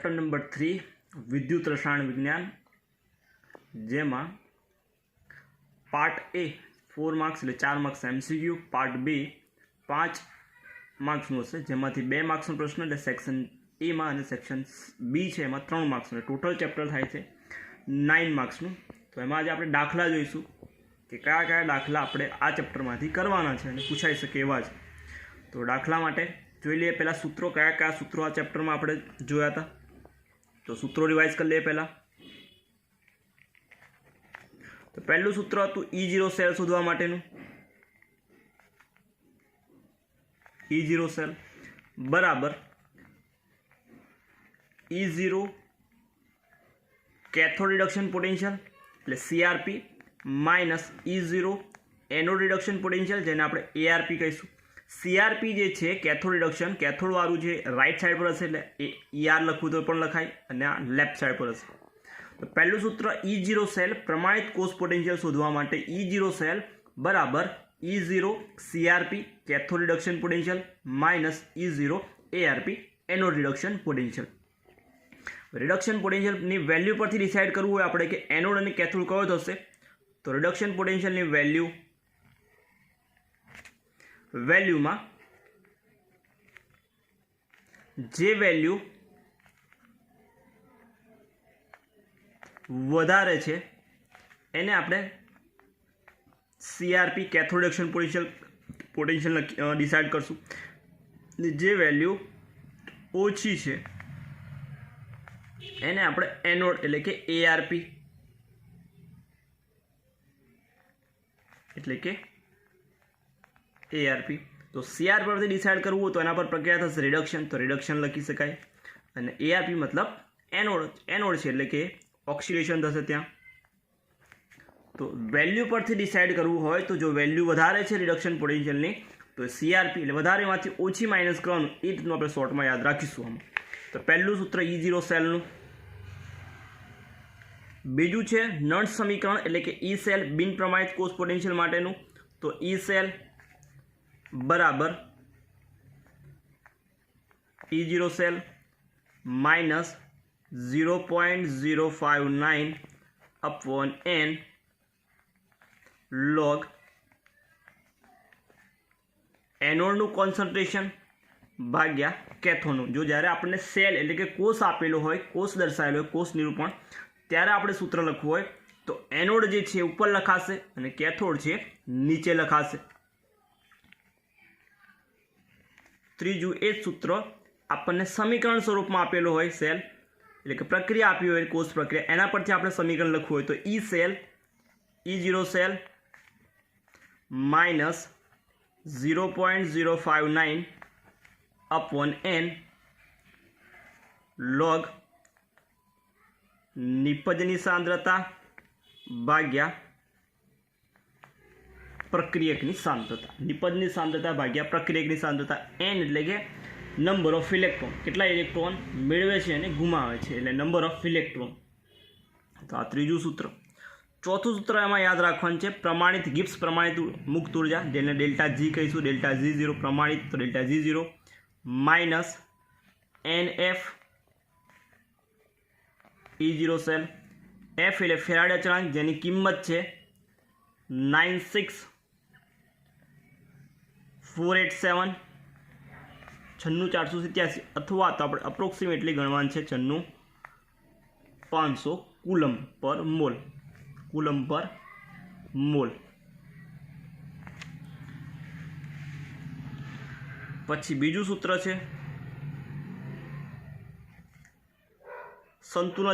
Chapter number 3 विद्युत रसायण विज्ञान जेमा पार्ट ए 4 मार्क्स એટલે 4 मार्क्स एमसीक्यू, पार्ट बी 5 मार्क्सનો હશે જેમાંથી 2 માર્ક્સનો પ્રશ્ન એટલે સેક્શન એ માં અને સેક્શન બી છે એમાં 3 માર્ક્સનો ટોટલ ચેપ્ટર થાય છે 9 માર્ક્સનું। તો એમાં આજે આપણે દાખલા જોઈશું કે કયા કયા દાખલા આપણે આ ચેપ્ટરમાંથી કરવાના છે અને પૂછાઈ શકે એવા છે। તો દાખલા માટે જોઈ લઈએ પહેલાં સૂત્રો કયા કયા સૂત્રો આ ચેપ્ટરમાં આપણે જોયા હતા। તો સૂત્રો રિવાઇઝ કરી લઈએ પહેલાં। તો પહેલું સૂત્ર હતું E0 સેલ શોધવા માટેનું। E0 સેલ બરાબર E0 કેથોડ રિડક્શન પોટેન્શિયલ એટલે CRP minus E0 anode reduction potential જેને આપણે ARP કહીશું। CRP જે છે કેથોડ રિડક્શન, કેથોડવાળું જે રાઇટ સાઈડ પર હશે એટલે ER લખવું તો પણ લખાય અને આ લેફ્ટ સાઈડ પર હશે। તો પહેલું સૂત્ર E0 સેલ પ્રમાણિત કોષ પોટેન્શિયલ શોધવા માટે E0 સેલ બરાબર E0 CRP cathode reduction potential minus E0 ARP anode reduction potential. Reduction પોટેન્શિયલની વેલ્યુ પરથી ડિસાઇડ કરવું હોય આપણે કે એનોડ અને કેથોડ કયો થશે તો રિડક્શન પોટેન્શિયલની વેલ્યુમાં જે વેલ્યુ વધારે છે એને આપણે CRP cathode reduction potential decide કરશું। જે વેલ્યુ ઓછી છે એને આપણે એનોડ એટલે કે ARP તો CR પરથી ડિસાઇડ કરવું હોય તો એના પર પ્રક્રિયા થશે રિડક્શન, તો રિડક્શન લખી શકાય અને ARP મતલબ એનોડ છે એટલે કે ઓક્સિડેશન થશે ત્યાં। તો વેલ્યુ પરથી ડિસાઇડ કરવું હોય તો જો વેલ્યુ વધારે છે રિડક્શન પોટેન્શિયલની તો CRP એટલે વધારેમાંથી ઓછી માઇનસ કરવાનું, એ રીતનું આપણે શોર્ટમાં યાદ રાખીશું આમાં। તો પહેલું સૂત્ર E0 સેલનું। બીજું છે નળ સમીકરણ એટલે કે E સેલ બિન પ્રમાણિત કોષ પોટેન્શિયલ માટેનું। તો E સેલ બરાબર E0 cell minus 0.059 upon n log એનોડનું કોન્સન્ટ્રેશન ભાગ્યા કેથોડનું। જો જ્યારે આપણને સેલ એટલે કે કોષ આપેલો હોય, કોષ દર્શાવેલો હોય, કોષ નિરૂપણ, ત્યારે આપણે સૂત્ર લખવું હોય તો એનોડ જે છે ઉપર લખાશે અને કેથોડ છે નીચે લખાશે। ત્રીજું એ જ સૂત્ર આપણને સમીકરણ સ્વરૂપમાં આપેલો હોય સેલ એટલે કે પ્રક્રિયા આપી હોય કોષ પ્રક્રિયા, એના પરથી આપણે સમીકરણ લખવું હોય તો E cell E0 cell minus 0.059 upon n log નિપજની સાંદ્રતા ભાગ્યા પ્રક્રિયકની સાંદ્રતા। નિપજની સાંદ્રતા ભાગ્યા પ્રક્રિયકની સાંદ્રતા, n એટલે કે નંબર ઓફ ઇલેક્ટ્રોન, કેટલા ઇલેક્ટ્રોન મેળવે છે અને ગુમાવે છે એટલે નંબર ઓફ ઇલેક્ટ્રોન। તો આ ત્રીજું સૂત્ર। ચોથું સૂત્ર એમાં યાદ રાખવાનું છે પ્રમાણિત ગિબ્સ પ્રમાણિત મુક્ત ઉર્જા જેને ડેલ્ટા G કહીશું, ડેલ્ટા G0 પ્રમાણિત તો delta G0 minus NF E0 cell, F એટલે ફેરાડે અચળાંક જેની કિંમત છે 96487 96487 અથવા તો આપણે અપ્રોક્સિમેટલી ગણવાનું છે 96500 કુલમ પર મોલ। પછી બીજું સૂત્ર છે સંતુલન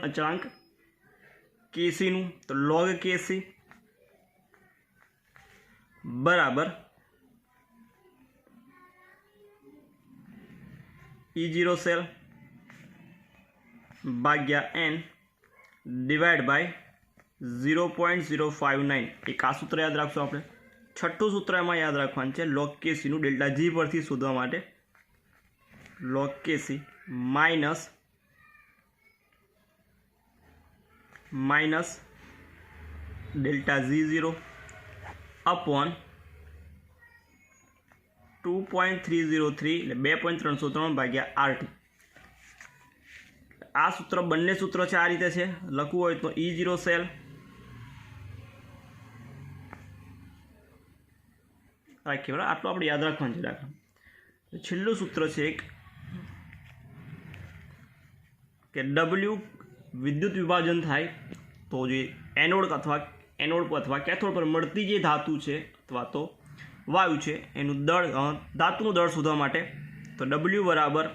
અચળાંક Kc નું, તો log Kc બરાબર E0 સેલ ભાગ્યા n ડિવાઈડ બાય 0.059। એક આ સૂત્ર યાદ રાખશું આપણે। છઠ્ઠું સૂત્ર એમાં યાદ રાખવાનું છે log Kc નું ડેલ્ટા G પરથી શોધવા માટે log Kc minus delta G0 upon 2.303 એટલે 2.303 ભાગ્યા RT આ સૂત્ર બંને સૂત્રો છે આ રીતે છે, લખવું હોય તો E0 સેલ રાખીએ બરાબર, આટલું આપણે યાદ રાખવાનું છે દાખલા. છેલ્લું સૂત્ર છે એક કે W વિદ્યુત વિભાજન થાય તો જે એનોડ અથવા કેથોડ પર મળતી જે ધાતુ છે અથવા તો વાયુ છે એનું દળ, ધાતુનું દળ શોધવા માટે તો W બરાબર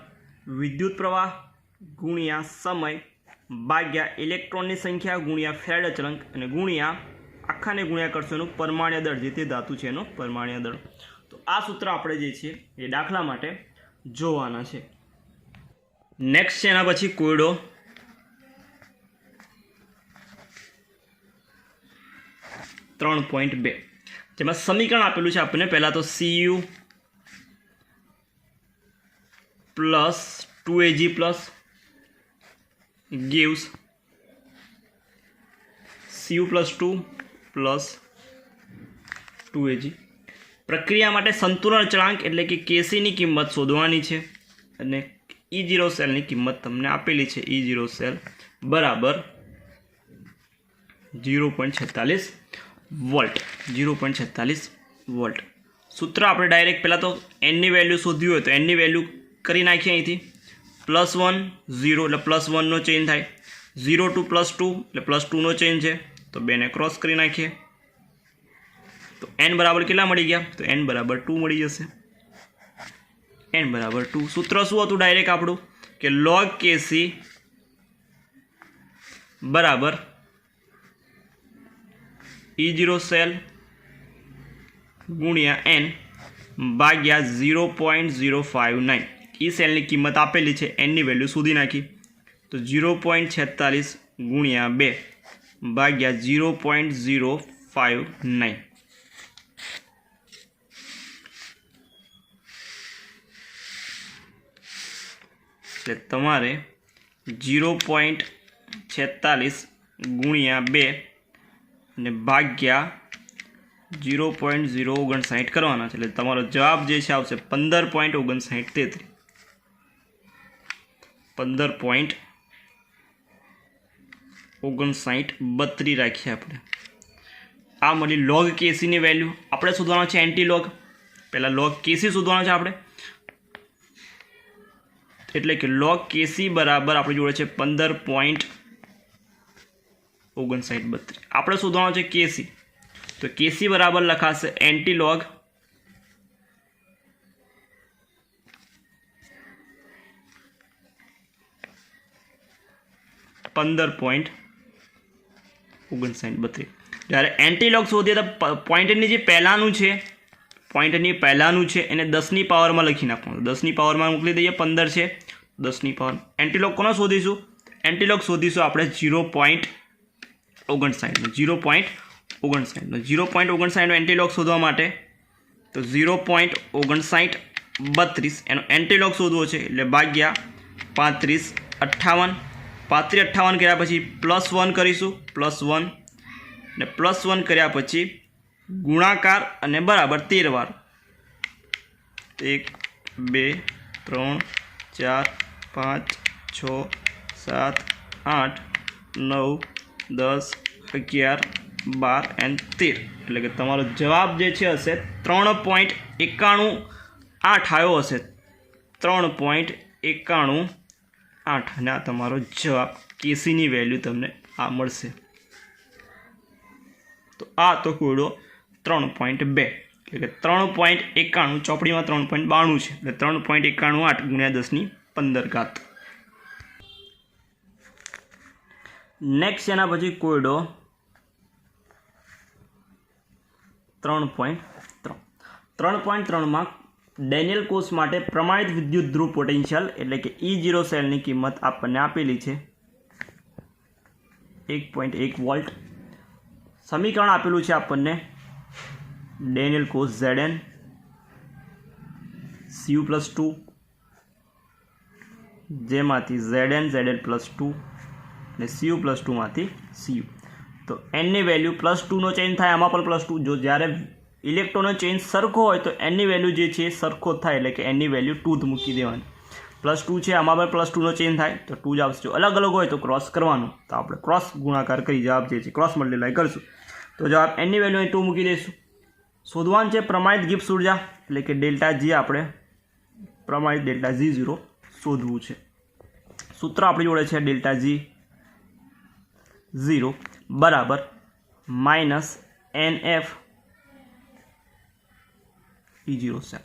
વિદ્યુત પ્રવાહ ગુણ્યા સમય ભાગ્યા ઇલેક્ટ્રોનની સંખ્યા ગુણ્યા ફેરાડે અચળાંક અને ગુણ્યા આખાને ગુણ્યા કરશો એનું પરમાણ્ય દળ, જે તે ધાતુ છે એનો પરમાણ્ય દળ. તો આ સૂત્ર આપણે જે છે એ દાખલા માટે જોવાના છે. નેક્સ્ટ છે એના પછી કોયડો 3.2 જેમાં સમીકરણ આપેલું છે આપણને. પહેલાં તો Cu plus 2Ag plus gives Cu plus 2 plus 2Ag. પ્રક્રિયા માટે સંતુલન અચળાંક એટલે કે Kcની કિંમત શોધવાની છે અને E0 સેલની કિંમત તમને આપેલી છે. E0 સેલ બરાબર 0.46 વોલ્ટ. 0.46 વોલ્ટ. સૂત્ર આપણે ડાયરેક્ટ પહેલાં તો એનની વેલ્યુ શોધવી હોય તો એનની વેલ્યુ કરી નાખીએ અહીંથી. +1 0 એટલે +1નો ચેન્જ થાય, 0 to +2 એટલે +2નો ચેન્જ છે તો બેને ક્રોસ કરી નાખીએ તો n બરાબર કેટલા મળી ગયા? તો n બરાબર 2 મળી જશે. n બરાબર 2. સૂત્ર શું હતું ડાયરેક્ટ આપણું કે log Kc બરાબર E0 સેલ ગુણ્યા n ભાગ્યા 0.059. એ સેલની કિંમત આપેલી છે, એનની વેલ્યુ શોધી નાખી તો 0.46 ગુણ્યા 2 ભાગ્યા 0.059. એટલે તમારે 0.46 ગુણ્યા 2 અને ભાગ્યા 0.059 કરવાના છે. એટલે તમારો જવાબ જે છે આવશે 15.5933. 15.5932 રાખીએ આપણે. આ મળી log Kcની વેલ્યુ. આપણે શોધવાનો છે એન્ટી લોગ. પહેલાં log Kc શોધવાનો છે આપણે, એટલે કે log Kc બરાબર આપણી જોડે છે 15.5932. આપણે શોધવાનો છે Kc તો Kc બરાબર લખાશે એન્ટી લોગ 15.5932. જ્યારે એન્ટીલોગ શોધીએ તો પોઈન્ટની જે પહેલાંનું છે એને 10ની પાવરમાં લખી નાખવાનું. 10ની પાવરમાં મોકલી દઈએ. 15 છે 10ની પાવર. એન્ટીલોગ કોનો શોધીશું? એન્ટીલોગ શોધીશું આપણે 0.59નો એન્ટીલોગ શોધવા માટે તો 0.5932 એનો એન્ટીલોગ શોધવો છે એટલે ભાગ્યા 3558. 3558 કર્યા પછી +1 કરીશું, +1 ને +1 કર્યા પછી ગુણાકાર અને બરાબર 13 વાર. 1 2 3 4 5 6 7 8 9 10 11 12 and 13. એટલે કે તમારો જવાબ જે છે હશે 3.918 આવ્યો હશે. 3.918 અને આ તમારો જવાબ Kcની વેલ્યુ તમને આ મળશે. તો આ તો કોયડો 3.2 એટલે કે 3.91 ચોપડીમાં 3.92 છે એટલે 3.918 ગુણ્યા 10^15. નેક્સ્ટ એના પછી કોયડો 3.3. 3.3માં ડેનિયલ કોષ માટે પ્રમાણિત વિદ્યુત ધ્રુવ પોટેન્શિયલ એટલે કે E0 સેલની કિંમત આપણને આપેલી છે 1.1 વોલ્ટ. સમીકરણ આપેલું છે આપણને ડેનિયલ કોષ Zn Cu + 2 જેમાંથી Zn Zn + 2 અને Cu + 2 માંથી Cu. તો nની વેલ્યુ +2નો ચેન્જ થાય, આમાં પણ +2. જો જ્યારે ઇલેક્ટ્રોનનો ચેન્જ સરખો હોય તો nની વેલ્યુ જે છે સરખો થાય એટલે કે nની વેલ્યુ 2 જ મૂકી દેવાની. +2 છે, આમાં પણ +2નો ચેન્જ થાય તો 2 જ આવશે. જો અલગ અલગ હોય તો ક્રોસ કરવાનું, તો આપણે ક્રોસ ગુણાકાર કરી જવાબ જે છે ક્રોસ મલ્ટીપ્લાય કરશું તો જવાબ એની વેલ્યુ અહીં 2 મૂકી દઈશું. શોધવાનું છે પ્રમાણિત ગિબ્સ ઉર્જા એટલે કે ડેલ્ટા જી. આપણે પ્રમાણિત ડેલ્ટા G0 શોધવું છે. સૂત્ર આપણી જોડે છે ડેલ્ટા G0 બરાબર -NF E0 છે.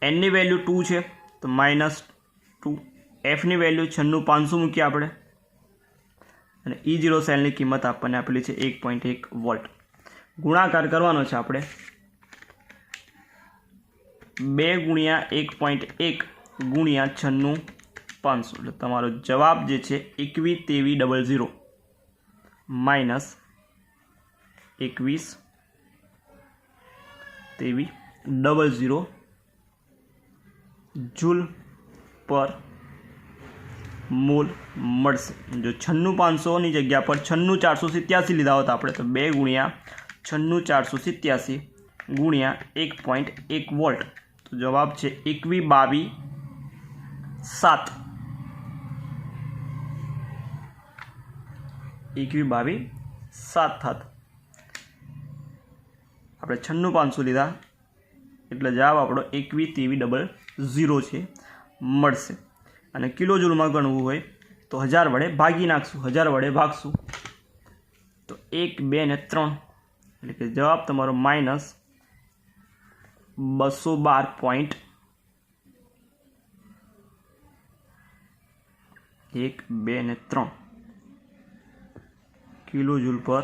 એનની વેલ્યુ 2 છે તો -2, એફની વેલ્યુ 96500 મૂકીએ આપણે, અને E0 સેલની કિંમત આપણને આપેલી છે 1.1 વોલ્ટ. ગુણાકાર કરવાનો છે આપણે 2 × 1.1 × 96500 એટલે તમારો જવાબ જે છે 212300 -212300 જૂલ પર મોલ મળશે. જો 96500ની જગ્યા પર 96487 લીધા હોત આપણે તો 2 × 96487 × 1.1 વોલ્ટ તો જવાબ છે 2122.7. 2122.7 થાત. આપણે 96500 લીધા એટલે જવાબ આપણો 212300 છે મળશે. અને કિલો જૂલમાં ગણવું હોય તો 1000 વડે ભાગી નાખશું, 1000 વડે ભાગશું તો 1, 2 અને 3 એટલે કે જવાબ તમારો -212.1, 2 અને 3 કિલો જૂલ પર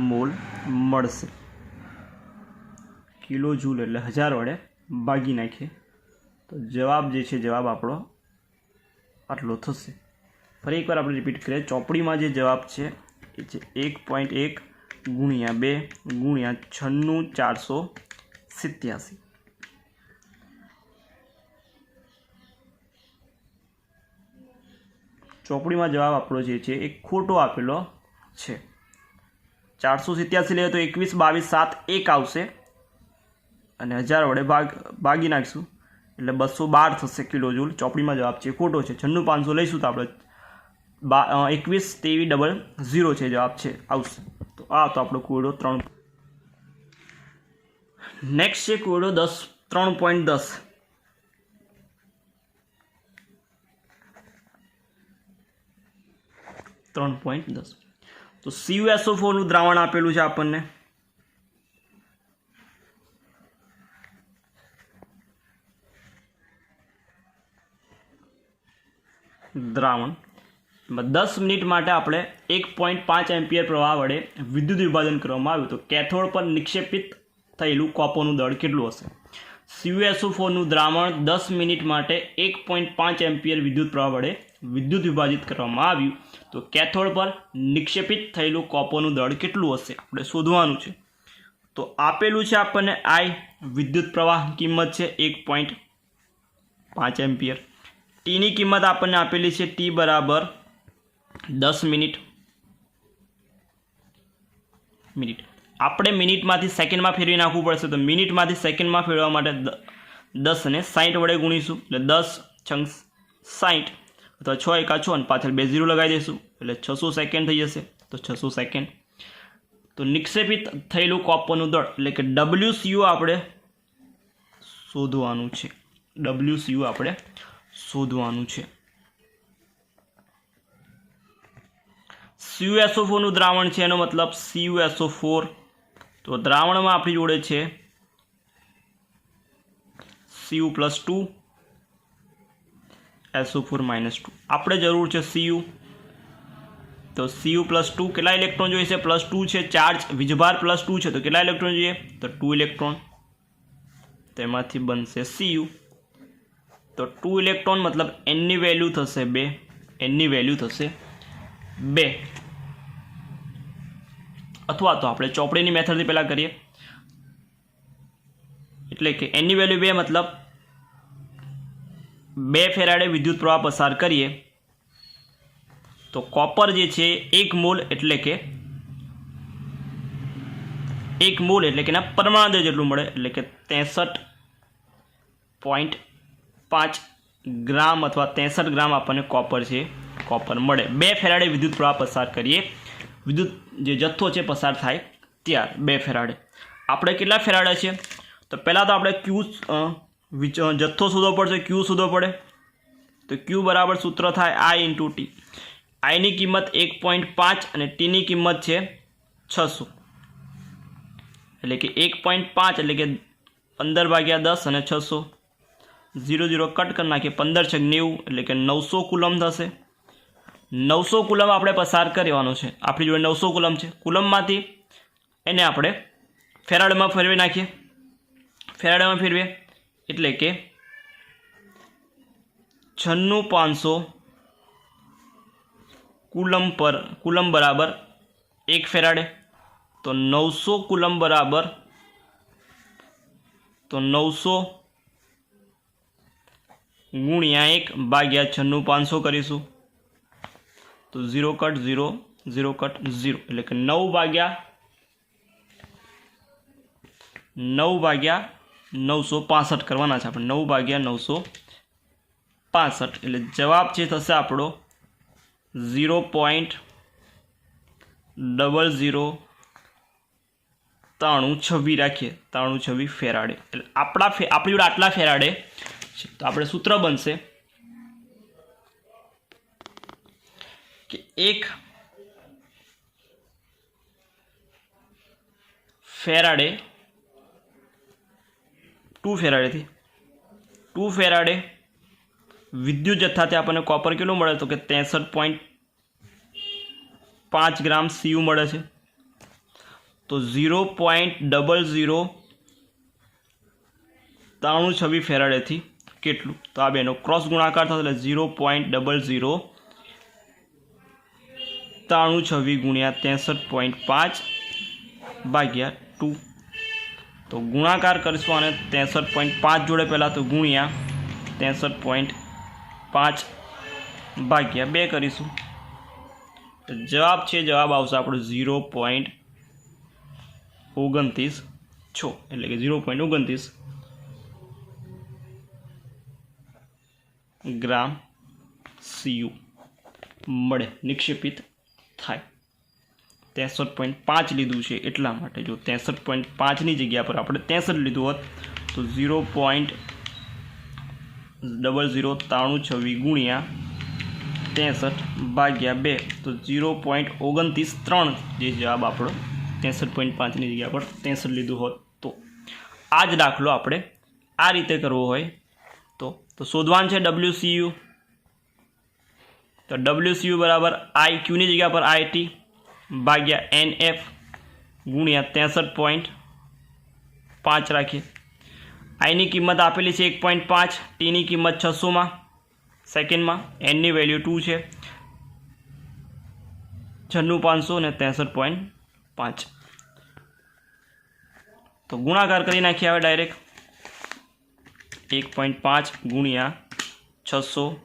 મોલ મળશે. કિલો જૂલ એટલે 1000 વડે ભાગી નાખીએ તો જવાબ જે છે જવાબ આપણો આટલો થશે. ફરી એકવાર આપણે રિપીટ કરીએ. ચોપડીમાં જે જવાબ છે એ છે 1.1 × 2 × 96487. ચોપડીમાં જવાબ આપણો જે છે એ ખોટો આપેલો છે. 487 લઈએ તો 2122.7 આવશે અને 1000 વડે ભાગી નાખીશું એટલે 212 થશે કિલો જૂલ. ચોપડીમાં જવાબ છે ખોટો છે. 96500 લઈશું તો આપણે 212300 છે જવાબ છે આવશે. તો આ તો આપણો કોયડો 3. નેક્સ્ટ છે કોયડો 3.10. તો CuSO4 નું દ્રાવણ આપેલું છે આપણને. દ્રાવણ 10 મિનિટ માટે આપણે 1.5 એમ્પિયર પ્રવાહ વડે વિદ્યુત વિભાજન કરવામાં આવ્યું તો કેથોડ પર નિક્ષેપિત થયેલું કોપરનું દળ કેટલું હશે? CuSO4 નું દ્રાવણ 10 મિનિટ માટે 1.5 એમ્પિયર વિદ્યુત પ્રવાહ વડે વિદ્યુત વિભાજિત કરવામાં આવ્યું તો કેથોડ પર નિક્ષેપિત થયેલું કોપરનું દળ કેટલું હશે આપણે શોધવાનું છે. તો આપેલું છે આપણને I વિદ્યુત પ્રવાહ કિંમત છે 1.5 એમ્પિયર. ટીની કિંમત આપણને આપેલી છે T બરાબર 10 મિનિટ. આપણે મિનિટમાંથી સેકન્ડમાં ફેરવી નાખવું પડશે તો મિનિટમાંથી સેકન્ડમાં ફેરવવા માટે 10 ને 60 વડે ગુણીશું એટલે 10 × 60 અથવા 6 × 6 અને પાછળ 2 0 લગાવી દઈશું એટલે 600 સેકન્ડ થઈ જશે. તો 600 સેકન્ડ. તો નિક્ષેપિત થયેલું કોપરનું દળ એટલે કે WCU આપણે શોધવાનું છે. WCU આપણે શોધવાનું છે. CuSO4 નું દ્રાવણ છે એનો મતલબ CuSO4 તો દ્રાવણમાં આપણી જોડે છે Cu+2 SO4 -2. આપણે જરૂર છે Cu તો Cu+2 કેટલા ઇલેક્ટ્રોન જોઈએ છે? +2 છે. ચાર્જ વીજભાર +2 છે તો કેટલા ઇલેક્ટ્રોન જોઈએ? તો 2 ઇલેક્ટ્રોન. તેમાંથી બનશે Cu તો 2 ઇલેક્ટ્રોન મતલબ એનની વેલ્યુ થશે 2. એનની વેલ્યુ થશે 2. અથવા તો આપણે ચોપડીની મેથડથી પહેલાં કરીએ એટલે કે એનની વેલ્યુ 2 મતલબ 2 ફેરાડે વિદ્યુત પ્રવાહ પસાર કરીએ તો કોપર જે છે 1 મોલ એટલે કે એના પરમાણુ જેટલું મળે એટલે કે 63.5 ગ્રામ અથવા 63 ગ્રામ આપણને કોપર છે કોપર મળે. 2 ફેરાડે વિદ્યુત પ્રવાહ પસાર કરીએ, વિદ્યુત જે જથ્થો છે પસાર થાય ત્યાર 2 ફેરાડે. આપણે કેટલા ફેરાડે છે? તો પહેલાં તો આપણે ક્યુ જથ્થો શોધવો પડશે, ક્યુ શોધવો પડે. તો ક્યુ બરાબર સૂત્ર થાય આઈ ઇન્ટુ ટી. આઈની કિંમત 1.5 અને ટીની કિંમત છે 600, એટલે કે 1.5 એટલે કે 15/10 અને 600. 0 0 કટ કરી નાખીએ, 15×90 એટલે કે 900 કુલમ થશે. 900 કુલમ આપણે પસાર કરવાનો છે. આપણી જોડે 900 કુલમ છે. કુલમમાંથી એને આપણે ફેરાડમાં ફેરવી નાખીએ. ફેરાડમાં ફેરવીએ એટલે કે 96500 કુલમ બરાબર 1 ફેરાડે. તો 900 કુલમ બરાબર 900 ગુણ્યા 1/96500 કરીશું. તો 0 કટ 0 0 કટ 0 એટલે કે 9/965 કરવાના છે આપણે. 9/965 એટલે જવાબ છે થશે આપણો 0.009326 રાખીએ, 9326 ફેરાડે. એટલે આપણી જોડે આટલા ફેરાડે છે. તો આપણે સૂત્ર બનશે કે 1 ફેરાડે 2 ફેરાડેથી 2 ફેરાડે વિદ્યુત જથ્થાથી આપણને કોપર કેટલું મળે? તો કે 63.5 ગ્રામ CU મળે છે. તો 0.009326 ફેરાડેથી કેટલું? તો આ બેનો ક્રોસ ગુણાકાર થશે એટલે 0.009326 ગુણ્યા 63.5/2. તો ગુણાકાર કરીશું આને 63.5 જોડે પહેલાં, તો ગુણ્યા 63.5/2 કરીશું. તો જવાબ આવશે આપણો 0.29 એટલે કે 0.29 ગ્રામ CU મળે, નિક્ષેપિત થાય. 63.5 લીધું છે એટલા માટે. જો 63.5ની જગ્યા પર આપણે 63 લીધું હોત તો 0.009326 ગુણ્યા 63/2 તો 0.293 જે જવાબ આપણો 63.5ની જગ્યા પર 63 લીધું હોત તો. આ જ દાખલો આપણે આ રીતે કરવો હોય તો શોધવાનું છે WCU. તો WCU બરાબર IQની જગ્યા પર IT ભાગ્યા NF ગુણ્યા 63.5 રાખીએ. આઈની કિંમત આપેલી છે 1.5, ટીની કિંમત 600 સેકન્ડમાં, એનની વેલ્યુ 2 છે, 96,500 અને 63.5. તો ગુણાકાર કરી નાખીએ હવે ડાયરેક્ટ. 1.5 ગુણ્યા 600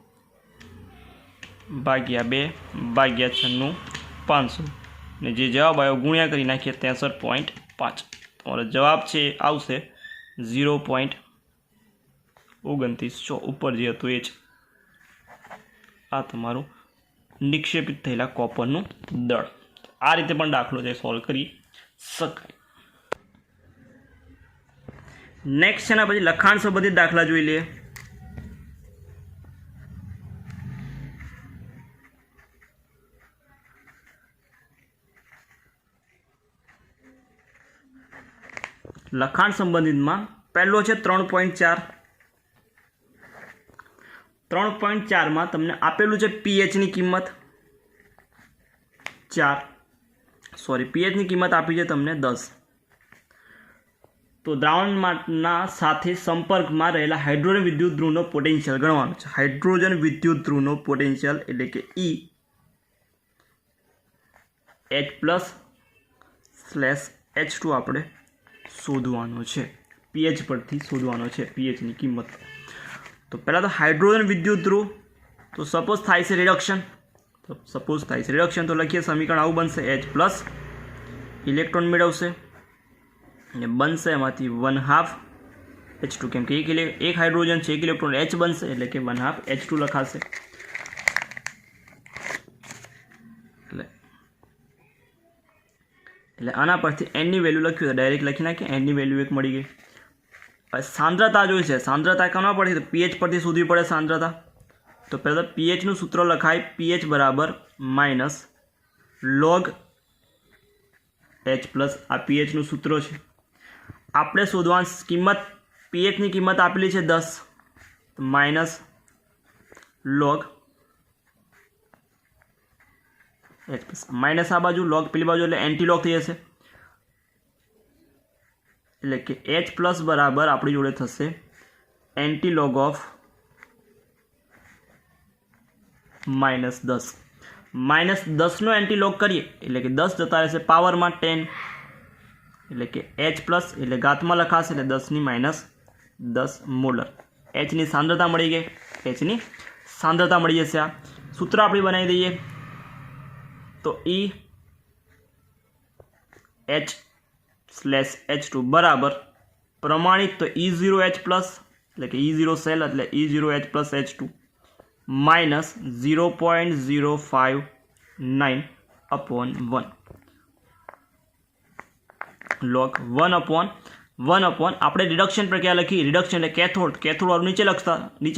ભાગ્યા 2 ભાગ્યા 96,500 ને જે જવાબ આવ્યો ગુણ્યા કરી નાખીએ 63.5. તમારો જવાબ છે આવશે 0.29 ઉપર જે હતું એ જ. આ તમારું નિક્ષેપિત થયેલા કોપરનું દળ. આ રીતે પણ દાખલો છે સોલ્વ કરી શકાય. નેક્સ્ટ છે ને પછી લખાણ સંબંધિત દાખલા જોઈ લઈએ. લખાણ સંબંધિતમાં પહેલો છે 3.4. 3.4માં તમને આપેલું છે pHની કિંમત 4. pHની કિંમત આપી છે તમને 10. તો દ્રાવણના સાથે સંપર્કમાં રહેલા હાઇડ્રોજન વિદ્યુત ધ્રુવનો પોટેન્શિયલ ગણવાનો છે. હાઇડ્રોજન વિદ્યુત ધ્રુવનો પોટેન્શિયલ એટલે કે H+/H2 આપણે શોધવાનો છે. pH પરથી શોધવાનો છે pHની કિંમત. તો પહેલાં તો હાઇડ્રોજન વિદ્યુત ધ્રુવ તો સપોઝ થાય છે રિડક્શન. તો લખીએ સમીકરણ આવું બનશે. H+ ઇલેક્ટ્રોન મેળવશે અને બનશે એમાંથી 1/2 H2 કેમ કે એક હાઇડ્રોજન છે, એક ઇલેક્ટ્રોન H બનશે એટલે કે 1/2 H2 લખાશે. એટલે આના પરથી n ની વેલ્યુ લખ્યું તો ડાયરેક્ટ લખી નાખીએ. n ની વેલ્યુ 1 મળી ગઈ. હવે સાંદ્રતા જોઈ છે. સાંદ્રતા કોના પરથી? તો pH પરથી શોધવી પડે સાંદ્રતા. તો પહેલાં તો pH નું સૂત્ર લખાય. pH બરાબર માઇનસ log H પ્લસ આ pH નું સૂત્ર છે. આપણે શોધવાની કિંમત pH ની કિંમત આપેલી છે 10 minus log H plus minus આ બાજુ log પેલી બાજુ એટલે એન્ટી log થઈ જશે. એટલે કે H પ્લસ બરાબર આપણી જોડે થશે એન્ટી log ઓફ -10. -10 નો એન્ટી log કરીએ એટલે કે 10 જતા રહેશે પાવરમાં 10 એટલે કે H પ્લસ એટલે ઘાતમાં લખાશે એટલે 10 ની -10 મોલર. H ની સાંદ્રતા મળી ગઈ. H ની સાંદ્રતા મળી જશે. આ સૂત્ર આપણે બનાવી દઈએ તો EH/H2 બરાબર પ્રમાણિત તો E0H પ્લસ એટલે કે E0 સેલ એટલે E0H plus H2 minus 0.059/1 log 1/1 આપણે રિડક્શન પ્રક્રિયા લખી. રિડક્શન એટલે કેથોડ વાળું નીચે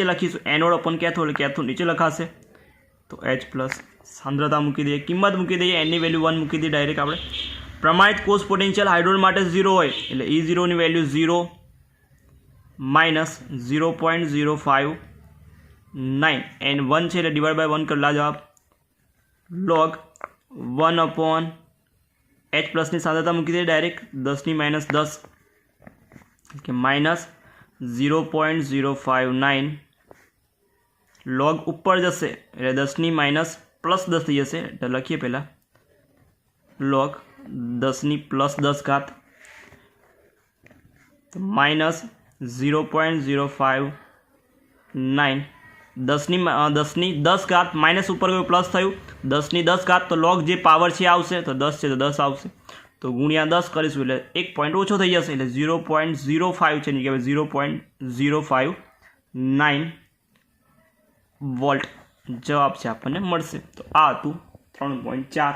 લખીશું. એનોડ અપોન કેથોડ એટલે કેથોડ નીચે લખાશે. તો H પ્લસ સાંદ્રતા મૂકી દઈએ, કિંમત મૂકી દઈએ, n ની વેલ્યુ 1 મૂકી દઈએ ડાયરેક્ટ આપણે. પ્રમાણિત કોષ પોટેન્શિયલ હાઇડ્રોજન માટે 0 હોય એટલે E0 ની વેલ્યુ 0 માઇનસ 0.059 n 1 છે એટલે ડિવાઇડ બાય 1 કરેલા જવાબ. log 1/H પ્લસની સાંદ્રતા મૂકી દઈએ ડાયરેક્ટ 10 ની -10 કે માઇનસ 0.059 log ઉપર જશે એટલે 10 ની +10 થઈ જશે. એટલે લખીએ પહેલાં log 10 ની +10 ઘાત માઇનસ 0.059 10 ની 10 ઘાત માઇનસ ઉપર ગયું પ્લસ થયું 10 ની 10 ઘાત તો log જે પાવર છે આવશે તો 10 છે તો 10 આવશે તો ગુણ્યા 10 કરીશું એટલે 1 પોઈન્ટ ઓછો થઈ જશે એટલે 0.05 છે કે 0.059 વોલ્ટ જવાબ છે આપણને મળશે. તો આ હતું 3.4.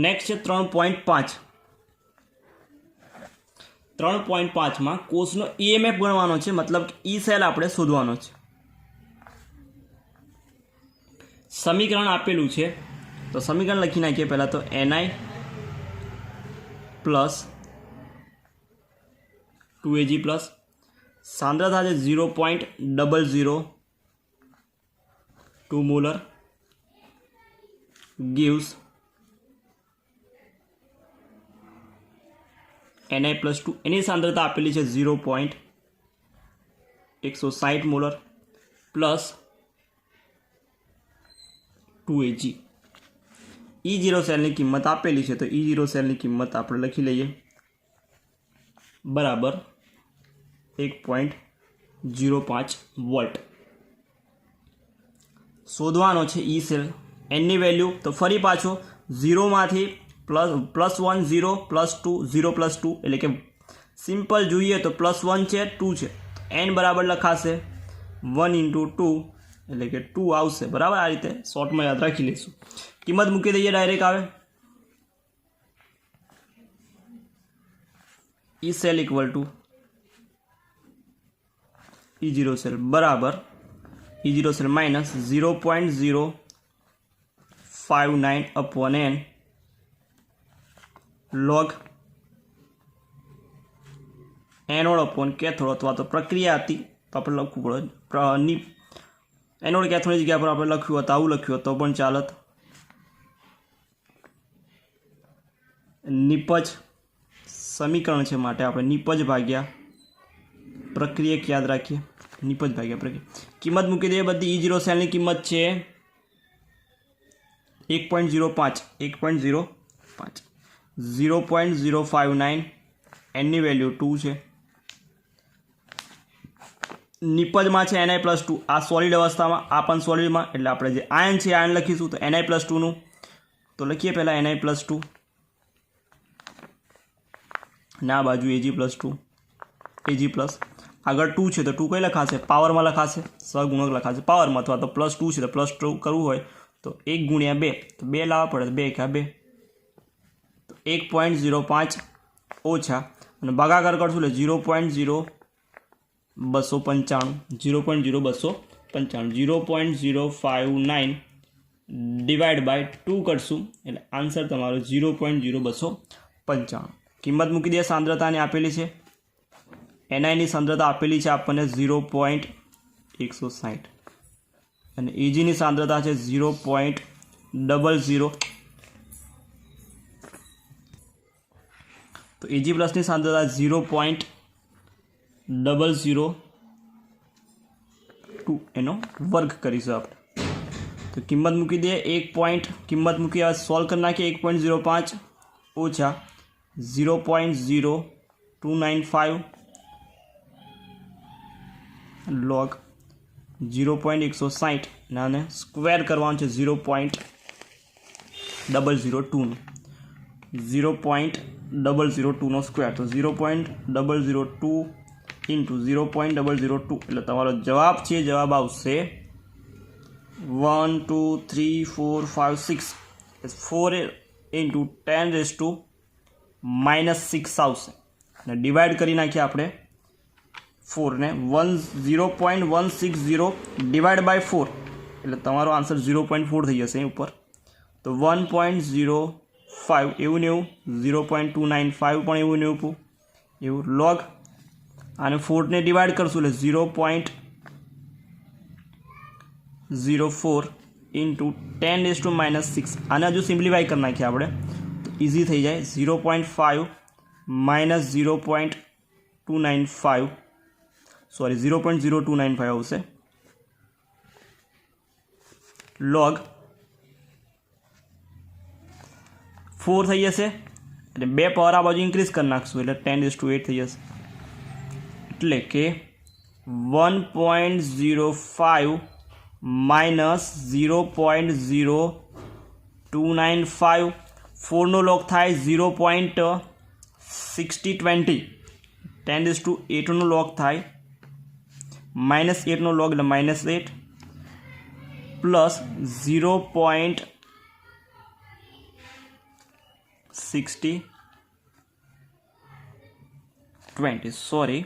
નેક્સ્ટ છે 3.5. 3.5માં કોષનો EMF ગણવાનો છે, મતલબ કે E સેલ આપણે શોધવાનો છે. સમીકરણ આપેલું છે તો સમીકરણ લખી નાખીએ. પહેલાં તો Ni પ્લસ 2Ag પ્લસ સાંદ્રતા છે 0.002 મોલર gives Ni પ્લસ 2 એની સાંદ્રતા આપેલી છે 0.160 મોલર પ્લસ 2Ag. E0 સેલની કિંમત આપેલી છે તો E0 સેલની કિંમત આપણે લખી લઈએ બરાબર 1.05 વોલ્ટ. શોધવાનો છે E સેલ. એનની વેલ્યુ તો ફરી પાછો 0માંથી +1 0 +2 0 +2 એટલે કે સિમ્પલ જોઈએ તો +1 છે 2 છે n બરાબર લખાશે 1 × 2 એટલે કે 2 આવશે બરાબર. આ રીતે શોર્ટમાં યાદ રાખી લઈશું. કિંમત મૂકી દઈએ ડાયરેક્ટ આવે E cell equal to E0 cell બરાબર E0 cell minus 0.059/n log anode upon cathode અથવા તો પ્રક્રિયા હતી તો આપણે લખવું પડે. એનોડ કેથોડની જગ્યા પર આપણે લખ્યું હતું આવું લખ્યું તો પણ ચાલત. નિપજ સમીકરણ છે માટે આપણે નિપજ ભાગ્યા પ્રક્રિયક યાદ રાખીએ. નિપજ ભાગ્યા પ્રક્રિયા કિંમત મૂકી દઈએ બધી. E0 સેલની કિંમત છે 1.05 0.059 એનની વેલ્યુ 2 છે નિપજમાં છે Na+2, આ સોલિડ અવસ્થામાં, આ પણ સોલિડમાં, એટલે આપણે જે આયન છે આયન લખીશું તો Na+2નું તો લખીએ પહેલાં Na+2 અને આ બાજુ Ag+2 Ag+, આગળ 2 છે તો 2 કઈ લખાશે? પાવરમાં લખાશે, સહગુણક લખાશે પાવરમાં, અથવા તો +2 છે તો +2 કરવું હોય તો 1 × 2 તો 2 લાવવા પડે, 2 × 2 તો 1.05 ઓછા અને ભાગાકાર કરશું એટલે 0.0295 0.059 ડિવાઈડ બાય 2 કરશું એટલે આન્સર તમારો 0.0295. કિંમત મૂકી દઈએ. સાંદ્રતાને આપેલી છે, એનઆઈની સાંદ્રતા આપેલી છે આપણને 0.160 અને એજીની સાંદ્રતા છે 0.00. તો એજી પ્લસની સાંદ્રતા 0.002 એનો વર્ગ કરીશું આપણે. તો કિંમત મૂકી દઈએ. કિંમત મૂકી સોલ્વ કરી નાખીએ. 1.05 ઓછા 0.0295 log 0.160 અને સ્ક્વેર કરવાનું છે 0.002 0.002 સ્ક્વેર તો 0.002 ઇન્ટુ 0.002 એટલે તમારો જવાબ છે, જવાબ આવશે 1 2 3 4 5 6 4 ઇન્ટુ 10⁻⁻6 આવશે અને ડિવાઈડ કરી નાખીએ આપણે 4 ને 0.160 ડિવાઈડ બાય 4 એટલે તમારો આન્સર 0.4 થઈ જશે અહીં ઉપર. તો 1.05 એવું ને એવું, 0.295 પણ એવું ને એવું લોગ અને 4 ને ડિવાઈડ કરશું એટલે 0.04 ઇન્ટુ 10⁻⁻6 આને હજુ સિમ્પ્લિફાઈ કરી નાખીએ આપણે તો ઇઝી થઈ જાય. 0.5 માઇનસ 0.295 સોરી 0.0295 આવશે લોગ 4 થઈ જશે એટલે 2 પાવર આ બાજુ ઇન્ક્રીઝ કરી નાખશું એટલે 10⁸ થઈ જશે એટલે કે 1.05 માઇનસ 0.0295 4નો લોગ થાય 0.6020 10⁸નો લોગ થાય -8નો લોગ એટલે -8 પ્લસ 0.6020 સોરી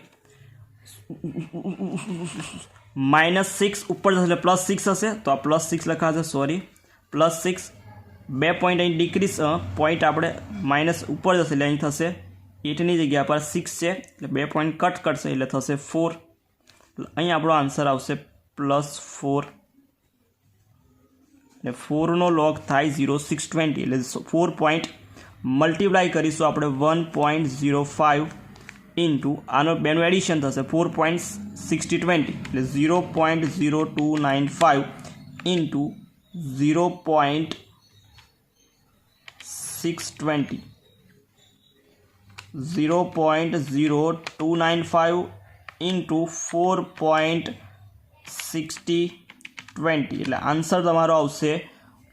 -6 ઉપર જશે એટલે +6 હશે તો આ +6 લખાશે સોરી +6 2 પોઈન્ટ અહીં ડિક્રીઝ પોઈન્ટ આપણે માઇનસ ઉપર જશે એટલે અહીં થશે 8ની જગ્યા પર 6 છે એટલે 2 પોઈન્ટ કટ કરશે એટલે થશે 4 અહીં આપણો આન્સર આવશે +4 એટલે 4નો લોગ થાય 0.620 એટલે 4 પોઈન્ટ મલ્ટીપ્લાય કરીશું આપણે 1.05 ઇન્ટુ આનો બેનું એડિશન થશે 4.6020 એટલે 0.0295 ઇન્ટુ 0.620 0.0295 ઇન્ટુ 4.6020 એટલે આન્સર તમારો આવશે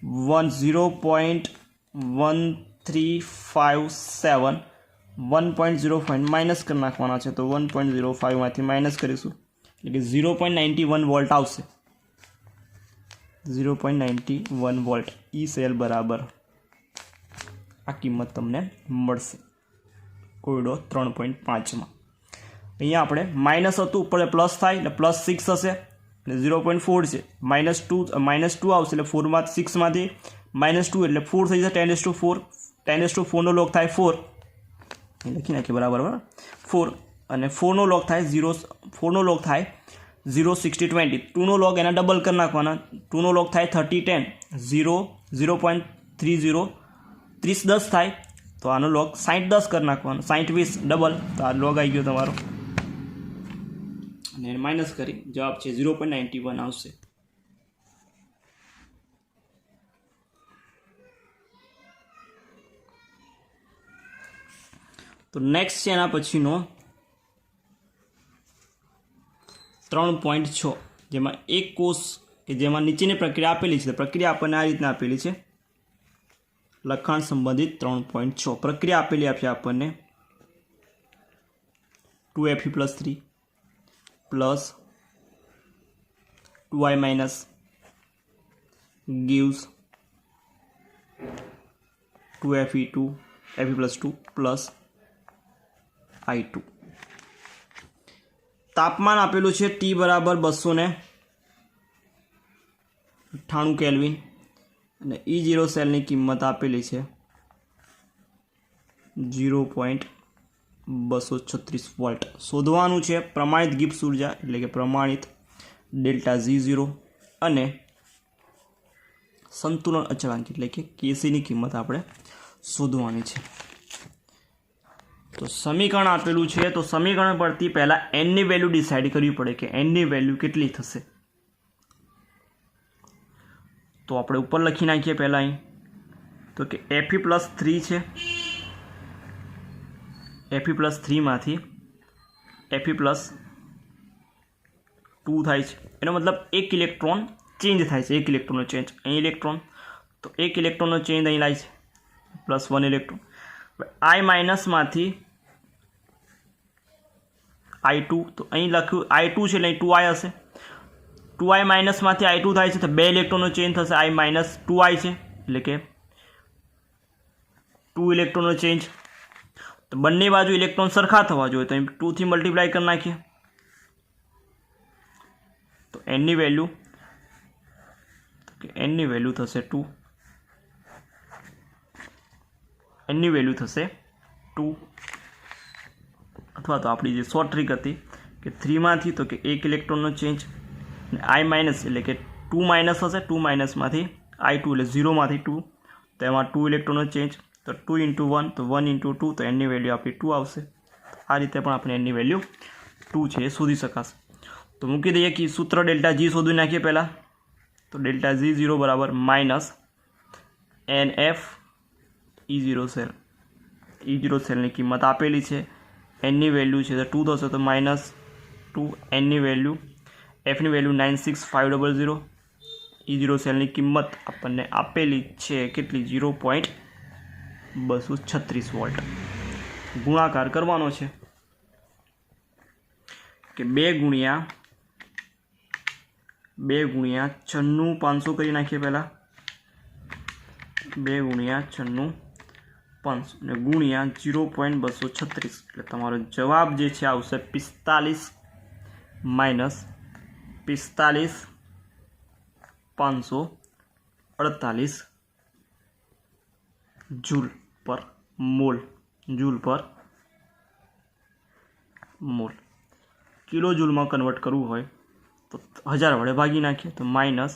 0.1357 1.05 માઇનસ કરી નાખવાના છે તો 1.05માંથી માઇનસ કરીશું એટલે કે 0.91 વોલ્ટ આવશે 0.91 વોલ્ટ ઈ સેલ બરાબર આ કિંમત તમને મળશે કોયડો 3.5માં. અહીંયા આપણે માઇનસ હતું ઉપર પ્લસ થાય એટલે +6 હશે એટલે 0.4 છે -2 આવશે એટલે 6માંથી -2 એટલે 4 થઈ જશે 10⁻4નો લોગ થાય 4 લખી નાખીએ બરાબર 4 અને 4નો લોગ થાય 0.6020 2નો લોગ એના ડબલ કરી નાખવાના 2નો લોગ થાય 3010 0.30 3010 થાય તો આનો લોગ 6010 કરી નાખવાનો 6020 ડબલ તો આ લોગ આવી ગયો તમારો અને માઇનસ કરી જવાબ છે 0.91 આવશે. તો નેક્સ્ટ છે એના પછીનો 3.6 જેમાં એક કોષ કે જેમાં નીચેની પ્રક્રિયા આપેલી છે, પ્રક્રિયા આપણને આ રીતના આપેલી છે, લખાણ સંબંધિત 3.6 પ્રક્રિયા આપેલી છે આપણને 2Fe+3 plus 2i minus gives 2Fe2 Fe+2 plus i2। તાપમાન આપેલું છે T બરાબર 298 કેલ્વિન અને E0 સેલની કિંમત આપેલી છે 0.236 વોલ્ટ। શોધવાનું છે પ્રમાણિત ગિબ્સ ઉર્જા એટલે કે પ્રમાણિત ડેલ્ટા G0 અને સંતુલન અચળાંક એટલે કે કેસીની કિંમત આપણે શોધવાની છે। તો સમીકરણ આપેલું છે, તો સમીકરણ પરથી પહેલાં એનની વેલ્યુ ડિસાઇડ કરવી પડે કે એનની વેલ્યુ કેટલી થશે। તો આપણે ઉપર લખી નાખીએ પહેલાં અહીં તો કે Fe+3 છે, Fe+3માંથી Fe+2 થાય છે, એનો મતલબ એક ઇલેક્ટ્રોન ચેન્જ થાય છે, એક ઇલેક્ટ્રોનનો ચેન્જ, અહીં ઇલેક્ટ્રોન તો એક ઇલેક્ટ્રોનનો ચેન્જ અહીં લાય છે +1 ઇલેક્ટ્રોન। I માઇનસમાંથી i2 તો અહીં લખ્યું i2 છે એટલે અહીં 2i હશે, 2i માઇનસમાંથી i2 થાય છે તો બે ઇલેક્ટ્રોનનો ચેન્જ થશે, i માઇનસ 2i છે એટલે કે 2 ઇલેક્ટ્રોનનો ચેન્જ। તો બંને બાજુ ઇલેક્ટ્રોન સરખા થવા જોઈએ તો અહીં 2 થી મલ્ટીપ્લાય કરી નાખીએ તો એનની વેલ્યુ થશે 2, એની વેલ્યુ થશે 2 અથવા તો આપણી જે શોર્ટ ટ્રીક હતી કે 3માંથી તો કે એક ઇલેક્ટ્રોનનો ચેન્જ અને i માઇનસ એટલે કે 2 માઇનસ હશે, 2 માઇનસમાંથી i2 એટલે 0માંથી 2 તો એમાં 2 ઇલેક્ટ્રોનનો ચેન્જ તો 2 × 1 તો 1 × 2 તો એની વેલ્યુ આપણી 2 આવશે। આ રીતે પણ આપણે એની વેલ્યુ 2 છે એ શોધી શકાશે। તો મૂકી દઈએ કે સૂત્ર ડેલ્ટા G શોધી નાખીએ પહેલાં તો ડેલ્ટા G0 બરાબર minus NF E0 cell, E0 સેલની કિંમત આપેલી છે, એનની વેલ્યુ છે તો 2 થશે તો -2, એનની વેલ્યુ એફની વેલ્યુ 96500, E0 સેલની કિંમત આપણને આપેલી છે કેટલી 0.236 વોલ્ટ। ગુણાકાર કરવાનો છે કે 2 ગુણ્યા 96500 કરી નાખીએ પહેલાં 2 ગુણ્યા 96500 અને ગુણ્યા 0.236 એટલે તમારો જવાબ જે છે આવશે 45 માઇનસ 45,548 જૂલ પર મોલ, કિલો જૂલમાં કન્વર્ટ કરવું હોય તો 1000 વડે ભાગી નાખીએ તો માઇનસ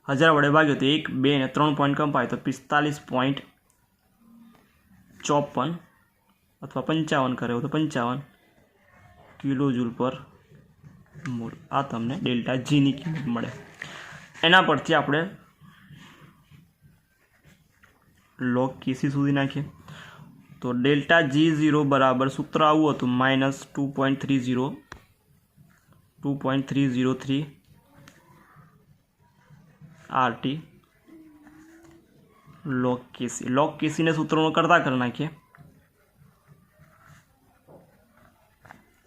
1000 વડે ભાગ્યો તો 1, 2 અને 3 પોઈન્ટ કપાય તો 45.54 અથવા 55 કરે તો 55 કિલો જૂલ પર મોલ। આ તમને ડેલ્ટા જીની કિંમત મળે। એના પરથી આપણે લોગ કેસી શોધી નાખીએ તો ડેલ્ટા G0 બરાબર સૂત્ર આવું હતું -2.303 RT લોગ કેસીને સૂત્રોનો કરતા કરી નાખીએ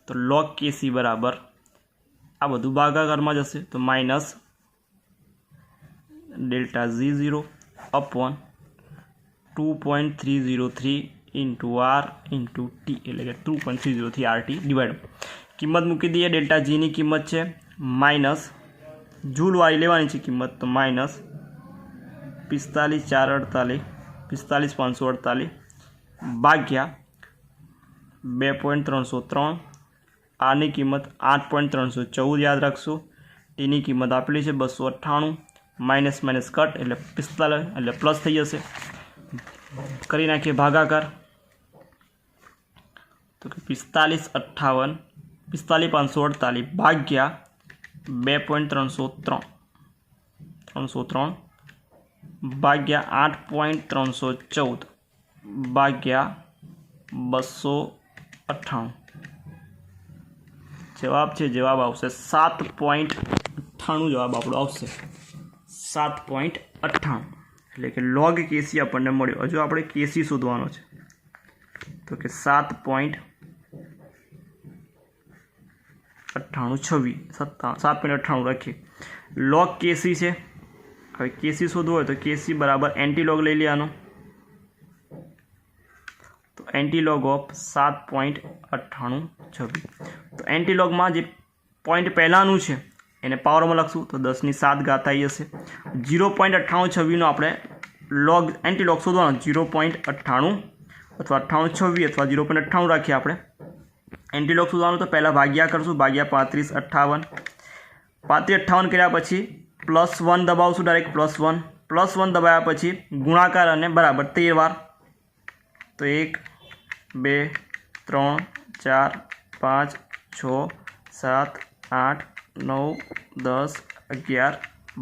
તો લોગ કેસી બરાબર આ બધું ભાગાકારમાં જશે તો minus delta G0 upon 2.303 × R × T એટલે કે 2.303 RT ડિવાઈડ કિંમત મૂકી દઈએ। ડેલ્ટા જીની કિંમત છે માઇનસ જૂલવાળી લેવાની છે કિંમત તો માઇનસ 45,548 ભાગ્યા 2.303 આની કિંમત 8.314 યાદ રાખશો। ટીની કિંમત આપેલી છે 298 માઇનસ કટ એટલે 45 એટલે પ્લસ થઈ જશે। કરી નાખીએ ભાગાકાર તો કે 45,548 ભાગ્યા 2.303 ભાગ્યા 8.314 ભાગ્યા 298 જવાબ છે જવાબ આવશે 7.98 જવાબ આપણો આવશે 7.98 એટલે કે log કેસી આપણને મળ્યો. હજુ આપણે કેસી શોધવાનો છે તો કે 7.98 રાખીએ. log કેસી છે. હવે કેસી શોધવું હોય તો કેસી બરાબર એન્ટીલોગ લઈ લેવાનો. તો એન્ટીલોગ ઓફ 7.98 તો એન્ટીલોગમાં જે પોઈન્ટ પહેલાંનું છે એને પાવરમાં લખશું તો 10⁶ ઘાત આવી જશે. 0.98 આપણે લોગ એન્ટીલોગ શોધવાનો 0.98 અથવા 98 અથવા 0.98 રાખીએ આપણે એન્ટીલોગ શોધવાનું. તો પહેલાં ભાગ્યા કરશું, ભાગ્યા 35 58 કર્યા પછી +1 દબાવશું, ડાયરેક્ટ +1 દબાવ્યા પછી ગુણાકાર અને બરાબર 13 વાર. તો 1 2 3 4 5 6 7 8 9 10 11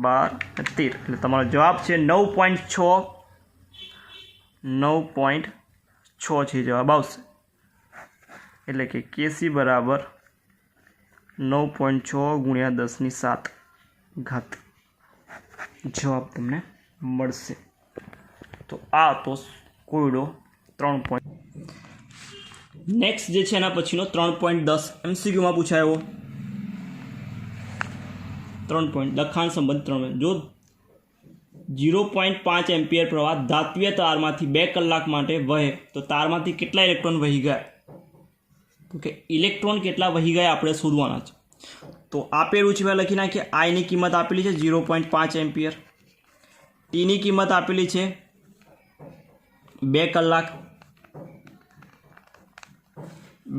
12 13 એટલે તમારો જવાબ છે 9.6 છે જવાબ આવશે. એટલે કે કેસી બરાબર 9.6 ગુણ્યા 10⁶ ઘાત જવાબ તમને મળશે. તો આ તો કોયડો 3. નેક્સ્ટ જે છે એના પછીનો 3.10 MCQમાં પૂછાયો 3 લખાણ સંબંધ 3. જો 0.5 એમ્પિયર પ્રવાહ ધાત્વીય તારમાંથી 2 કલાક માટે વહે તો તારમાંથી કેટલા ઇલેક્ટ્રોન વહી ગયા? તો કે ઇલેક્ટ્રોન કેટલા વહી ગયા આપણે શોધવાના છે. તો આપેલું છે લખી નાખીએ. આઈની કિંમત આપેલી છે 0.5 એમ્પિયર, ટીની કિંમત આપેલી છે 2 કલાક.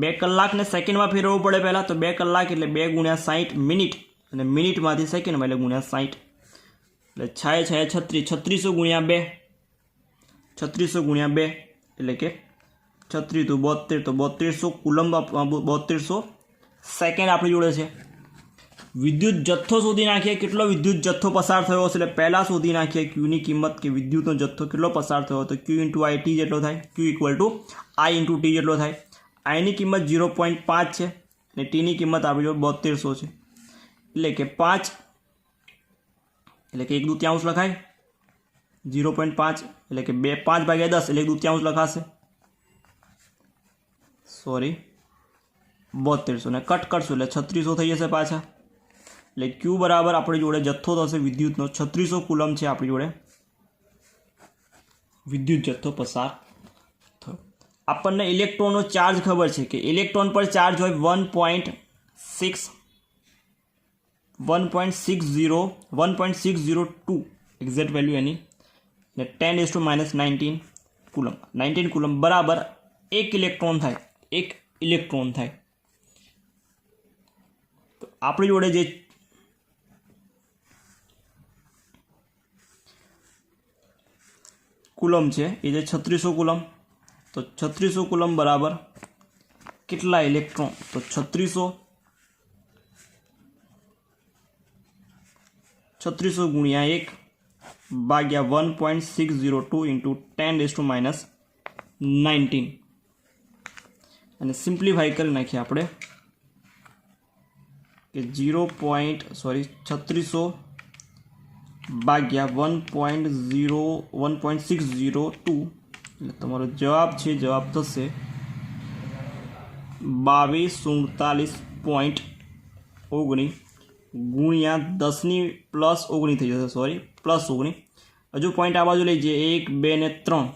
2 કલાકને સેકન્ડમાં ફેરવવું પડે પહેલાં. તો 2 કલાક એટલે 2 × 60 મિનિટ અને મિનિટમાંથી સેકન્ડમાં એટલે × 60 એટલે 6 36 ગુણ્યા 2 એટલે કે 36 × 72 તો 3200 કુલમ 3200 સેકન્ડ આપણી જોડે છે. વિદ્યુત જથ્થો શોધી નાખીએ કેટલો વિદ્યુત જથ્થો પસાર થયો હશે. એટલે પહેલાં શોધી નાખીએ ક્યુની કિંમત કે વિદ્યુતનો જથ્થો કેટલો પસાર થયો તો Q × I T જેટલો થાય. Q = I × T જેટલો થાય. આઈની કિંમત 0.5 છે અને ટીની કિંમત આપણી જોડે 3200 છે. એટલે કે 5 એટલે કે 1/2 લખાય. 0.5 એટલે કે 5/10 એટલે 1/2 લખાશે. સોરી 3200 ને કટ કરશું એટલે 3600 થઈ જશે પાછા. એટલે Q બરાબર આપણી જોડે જથ્થો થશે વિદ્યુતનો 3600 કુલમ છે આપણી જોડે વિદ્યુત જથ્થો પસાર થયો. આપણને ઇલેક્ટ્રોનનો ચાર્જ ખબર છે કે ઇલેક્ટ્રોન પર ચાર્જ હોય 1.602 એક્ઝેક્ટ વેલ્યુ એની ને 10⁻⁻19 કુલમ. 19 કુલમ બરાબર 1 ઇલેક્ટ્રોન થાય. તો આપણી જોડે જે કુલમ છે એ છે 3600 કુલમ. તો 3600 કુલમ બરાબર કેટલા ઇલેક્ટ્રોન? તો 3600 ગુણ્યા 1 ભાગ્યા 1.602 × 10⁻19 અને સિમ્પ્લિફાઈ કરી નાખીએ આપણે કે 3600 ભાગ્યા 1.602 એટલે તમારો જવાબ છે જવાબ થશે 2249.19 ગુણ્યા 10⁻+19 થઈ જશે. સોરી +19. હજુ પોઈન્ટ આ બાજુ લઈ જઈએ 1 2 ને 3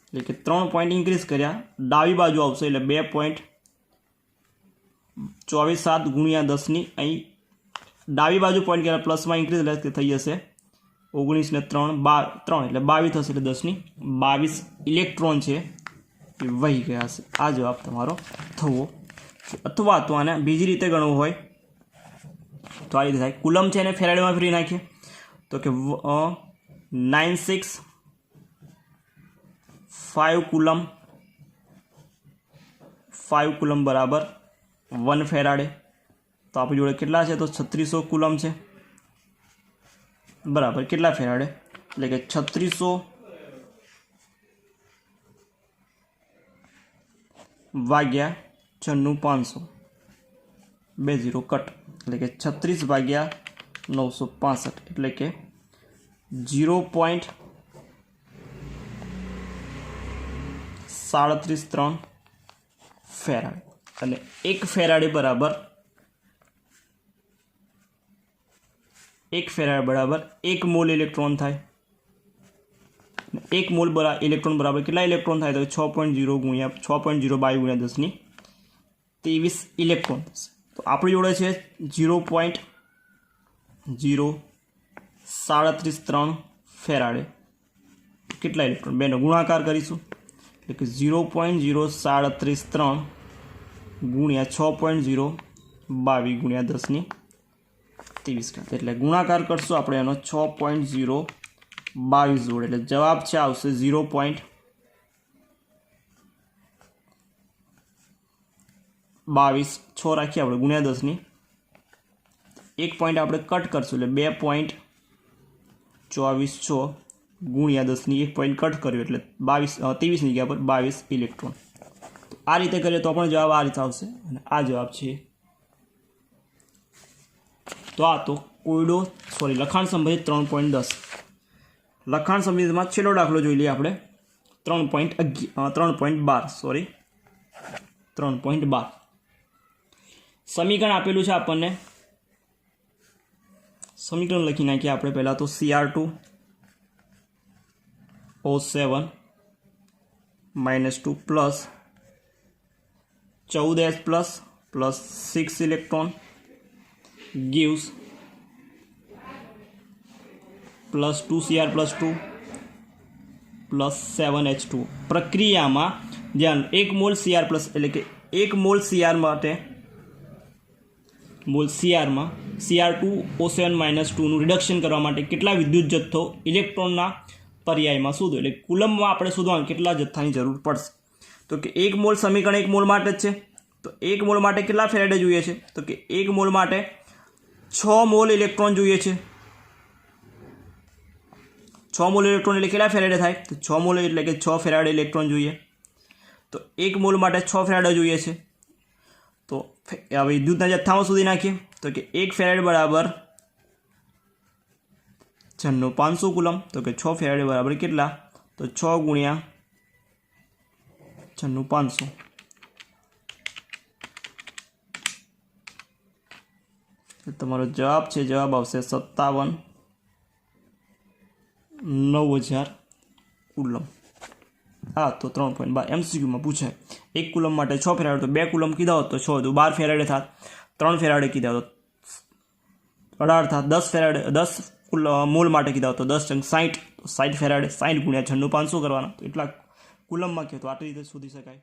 એટલે કે 3 પોઈન્ટ ઇન્ક્રીઝ કર્યા ડાબી બાજુ આવશે એટલે 2.247 ગુણ્યા 10 અહીં ડાબી બાજુ પોઈન્ટ કર્યા પ્લસમાં ઇન્ક્રીઝ એટલે થઈ જશે 19 ને 3 એટલે 22 થશે એટલે 10⁻22 ઇલેક્ટ્રોન છે એ વહી ગયા હશે. આ જવાબ તમારો થવો. અથવા તો આને બીજી રીતે ગણવું હોય તો આ રીતે થાય. કુલમ છે એને ફેરાડેમાં ફેરવી નાખીએ તો કે 96 કુલમ 5 કુલમ બરાબર 1 ફેરાડે. તો આપણી જોડે કેટલા છે? તો 3600 કુલમ છે બરાબર કેટલા ફેરાડે? એટલે કે 3600 ભાગ્યા 96500 2 0 કટ એટલે કે 36/965 એટલે કે 0.373 ફેરાડ અને 1 ફેરાડ બરાબર 1 મોલ ઇલેક્ટ્રોન થાય. 1 મોલ ઇલેક્ટ્રોન બરાબર કેટલા ઇલેક્ટ્રોન થાય તો 6.0 ગુણ્યા 6.022 ગુણ્યા 1023 ઇલેક્ટ્રોન થશે. તો આપણી જોડે છે 0.0373 ફેરાડે કેટલા ઇલેક્ટ્રોન બેનો ગુણાકાર કરીશું એટલે કે 0.0373 ગુણ્યા 6.022 ગુણ્યા 1023 એટલે ગુણાકાર કરશું આપણે એનો 6.022 જોડે એટલે જવાબ છે આવશે 0.22 6 રાખીએ આપણે ગુણ્યા 10 એક પોઈન્ટ આપણે કટ કરશું એટલે 2.24 ગુણ્યા 10 એક પોઈન્ટ કટ કર્યો એટલે 23 ની જગ્યા પર 22 ઇલેક્ટ્રોન. તો આ રીતે કરીએ તો પણ જવાબ આ રીતે આવશે અને આ જવાબ છે. તો આ તો કોયડો લખાણ સંબંધિત 3.10 લખાણ સંબંધિતમાં છેલ્લો દાખલો જોઈ લઈએ આપણે 3.12 સમીકરણ આપેલું છે આપણને. સમીકરણ લખી નાખીએ આપણે પહેલાં તો Cr2O7 -2 plus 14S plus 6 electron gives plus 2Cr+2 plus 7H2. પ્રક્રિયામાં ધ્યાન 1 મોલ Cr+ એટલે કે 1 મોલ Cr માટે મોલ Crમાં Cr2O7 -2નું રિડક્શન કરવા માટે કેટલા વિદ્યુત જથ્થો ઇલેક્ટ્રોનના પર્યાયમાં શોધો એટલે કુલમમાં આપણે શોધવાનું કેટલા જથ્થાની જરૂર પડશે. તો કે 1 મોલ સમીકરણ 1 મોલ માટે જ છે. તો 1 મોલ માટે કેટલા ફેરાડે જોઈએ છે તો કે 1 મોલ માટે 6 મોલ ઇલેક્ટ્રોન જોઈએ છે. 6 મોલ ઇલેક્ટ્રોન એટલે કેટલા ફેરાડે થાય તો 6 મોલ એટલે કે 6 ફેરાડે ઇલેક્ટ્રોન જોઈએ. તો 1 મોલ માટે 6 ફેરાડે જોઈએ છે. તો હવે વિદ્યુતના જથ્થામાં શોધી નાખીએ તો કે 1 ફેરાડ બરાબર 500 કુલમ. તો કે 6 ફેરાડ બરાબર કેટલા તો 6 ગુણ્યા 500 તમારો જવાબ છે. જવાબ આવશે 57,9000 કુલમ. હા તો 3.12 MCQમાં પૂછાય 1 કુલમ માટે 6 ફેરાડ તો 2 કુલમ કીધા હોત તો 6 તો 12 ફેરાડે થાત. 3 ફેરાડે કીધા હોત 18 થાત. 10 ફેરાડે 10 મોલ માટે કીધા હોત તો 10 × 60 તો 60 ફેરાડે 60 ગુણ્યા 500 કરવાના તો એટલા કુલમમાં કહે તો આટલી રીતે શોધી શકાય.